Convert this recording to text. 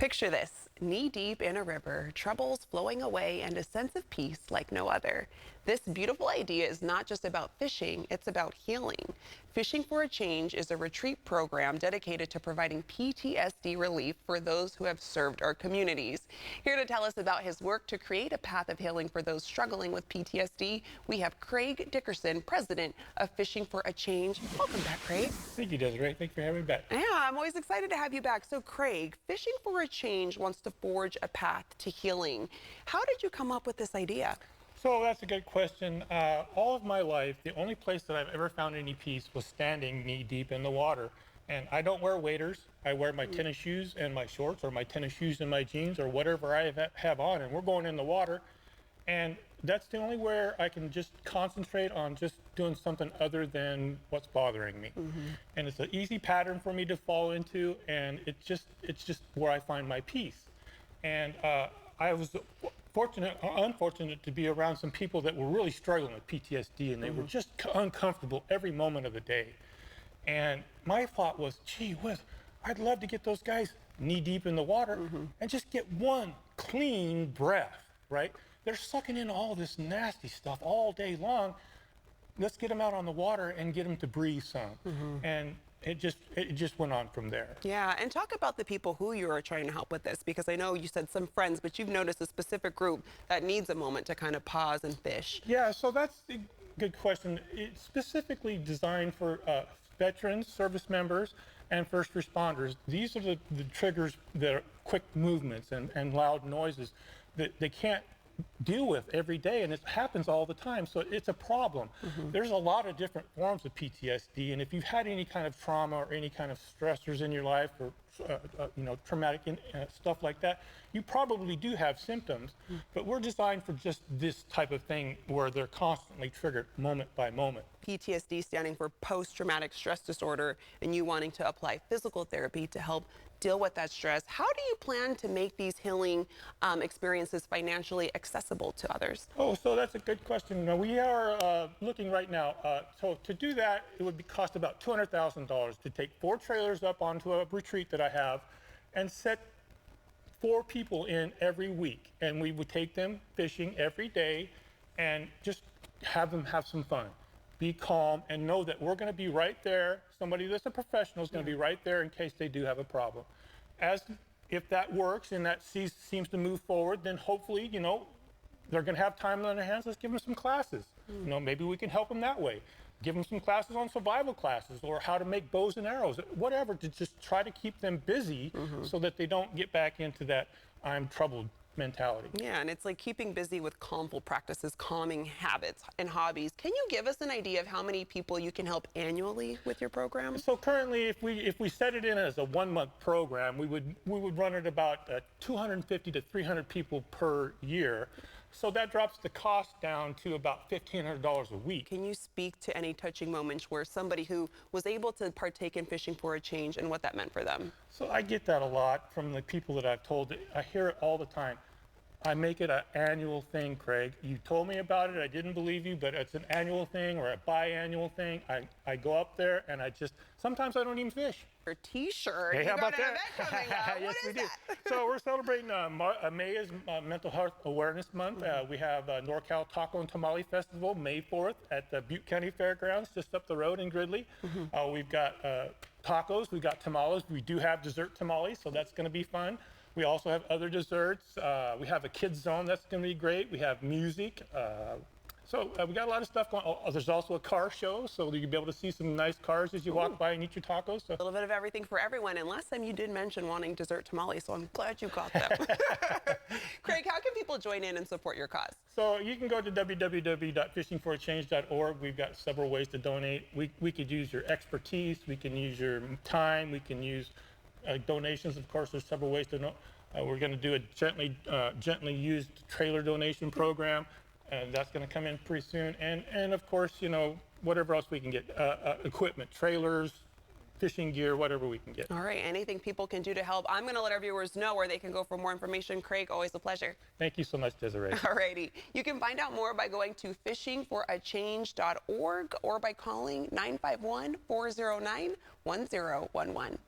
Picture this, knee-deep in a river, troubles flowing away, and a sense of peace like no other. This beautiful idea is not just about fishing, it's about healing. Fishing for a Change is a retreat program dedicated to providing PTSD relief for those who have served our communities. Here to tell us about his work to create a path of healing for those struggling with PTSD, we have Craig Dickerson, president of Fishing for a Change. Welcome back, Craig. Thank you, Desiree. Thank you for having me back. Yeah, I'm always excited to have you back. So, Craig, Fishing for a Change wants to forge a path to healing. How did you come up with this idea? So that's a good question. All of my life, the only place that I've ever found any peace was standing knee deep in the water. And I don't wear waders. I wear my tennis shoes and my shorts, or my tennis shoes and my jeans, or whatever I have on. And we're going in the water. And that's the only where I can just concentrate on just doing something other than what's bothering me. And it's an easy pattern for me to fall into, and it's just where I find my peace. And I was fortunate or unfortunate to be around some people that were really struggling with PTSD, and they were just uncomfortable every moment of the day. And my thought was, gee whiz, I'd love to get those guys knee deep in the water and just get one clean breath, right? They're sucking in all this nasty stuff all day long. Let's get them out on the water and get them to breathe some. And it just went on from there. Yeah, and talk about the people who you are trying to help with this, because I know you said some friends, but you've noticed a specific group that needs a moment to kind of pause and fish. Yeah, so that's a good question. It's specifically designed for veterans, service members, and first responders. These are the triggers that are quick movements and loud noises that they can't deal with every day, and it happens all the time, so it's a problem. There's a lot of different forms of PTSD, and if you've had any kind of trauma or any kind of stressors in your life, or traumatic stuff like that, you probably do have symptoms. But we're designed for just this type of thing where they're constantly triggered moment by moment. PTSD standing for post-traumatic stress disorder, and you wanting to apply physical therapy to help deal with that stress. How do you plan to make these healing experiences financially accessible to others? Oh, so that's a good question. Now, we are looking right now. So to do that, it would cost about $200,000 to take 4 trailers up onto a retreat that I have and set 4 people in every week. And we would take them fishing every day and just have them have some fun. Be calm and know that we're going to be right there. Somebody that's a professional is going to be right there in case they do have a problem. If that works and that seems to move forward, then hopefully, they're going to have time on their hands. Let's give them some classes. Maybe we can help them that way. Give them some classes on survival classes, or how to make bows and arrows, whatever, to just try to keep them busy so that they don't get back into that I'm troubled mentality. Yeah, and it's like keeping busy with calmful practices, calming habits and hobbies. Can you give us an idea of how many people you can help annually with your program? So currently, if we set it in as a 1-month program, we would run it about 250 to 300 people per year. So that drops the cost down to about $1,500 a week. Can you speak to any touching moments where somebody who was able to partake in Fishing for a Change and what that meant for them? So I get that a lot from the people that I've told. I hear it all the time. I make it an annual thing, Craig. You told me about it. I didn't believe you, but it's an annual thing or a biannual thing. I go up there and sometimes I don't even fish. Your T-shirt. Hey, how about that? Coming up. Yes, What we is do. that? So we're celebrating May is Mental Health Awareness Month. We have NorCal Taco and Tamale Festival May 4th at the Butte County Fairgrounds, just up the road in Gridley. We've got tacos, we've got tamales. We do have dessert tamales, so that's going to be fun. We also have other desserts. We have a kids zone that's going to be great. We have music. So we got a lot of stuff going on. There's also a car show, so you can be able to see some nice cars as you walk by and eat your tacos. So. A little bit of everything for everyone. And last time you did mention wanting dessert tamales, so I'm glad you got them. Craig, how can people join in and support your cause? So you can go to www.fishingforachange.org. We've got several ways to donate. We could use your expertise. We can use your time. We can use donations. Of course, there's several ways to know. We're going to do a gently used trailer donation program. And that's going to come in pretty soon. And of course, whatever else we can get, equipment, trailers, fishing gear, whatever we can get. All right, anything people can do to help. I'm going to let our viewers know where they can go for more information. Craig, always a pleasure. Thank you so much, Desiree. All righty. You can find out more by going to fishingforachange.org or by calling 951-409-1011.